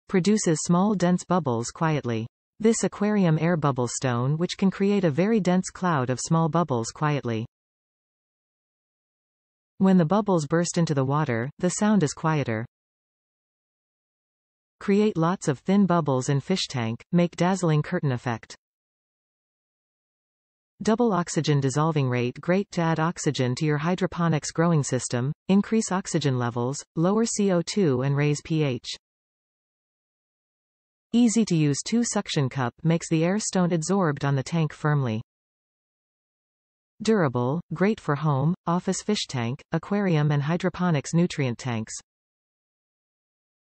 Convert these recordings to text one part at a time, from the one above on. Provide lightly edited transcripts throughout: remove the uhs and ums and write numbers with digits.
produces small dense bubbles quietly. This aquarium air bubble stone which can create a very dense cloud of small bubbles quietly. When the bubbles burst into the water, the sound is quieter. Create lots of thin bubbles in fish tank, make dazzling curtain effect. Double oxygen dissolving rate. Great to add oxygen to your hydroponics growing system, increase oxygen levels, lower CO2 and raise pH. Easy to use 2 suction cup makes the air stone adsorbed on the tank firmly. Durable, great for home, office fish tank, aquarium and hydroponics nutrient tanks.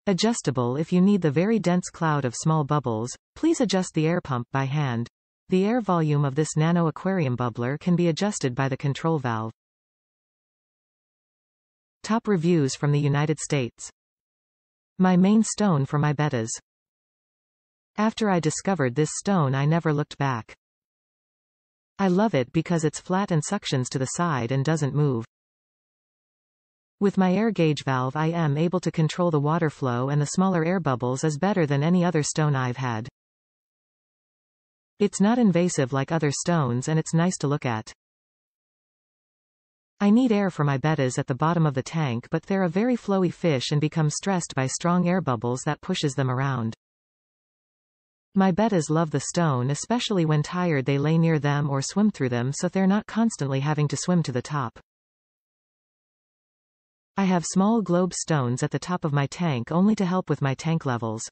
Adjustable. If you need the very dense cloud of small bubbles, please adjust the air pump by hand. The air volume of this nano aquarium bubbler can be adjusted by the control valve. Top reviews from the United States. My main stone for my bettas. After I discovered this stone I never looked back. I love it because it's flat and suctions to the side and doesn't move. With my air gauge valve I am able to control the water flow and the smaller air bubbles is better than any other stone I've had. It's not invasive like other stones and it's nice to look at. I need air for my bettas at the bottom of the tank but they're a very flowy fish and become stressed by strong air bubbles that pushes them around. My bettas love the stone, especially when tired they lay near them or swim through them so they're not constantly having to swim to the top. I have small globe stones at the top of my tank only to help with my tank levels.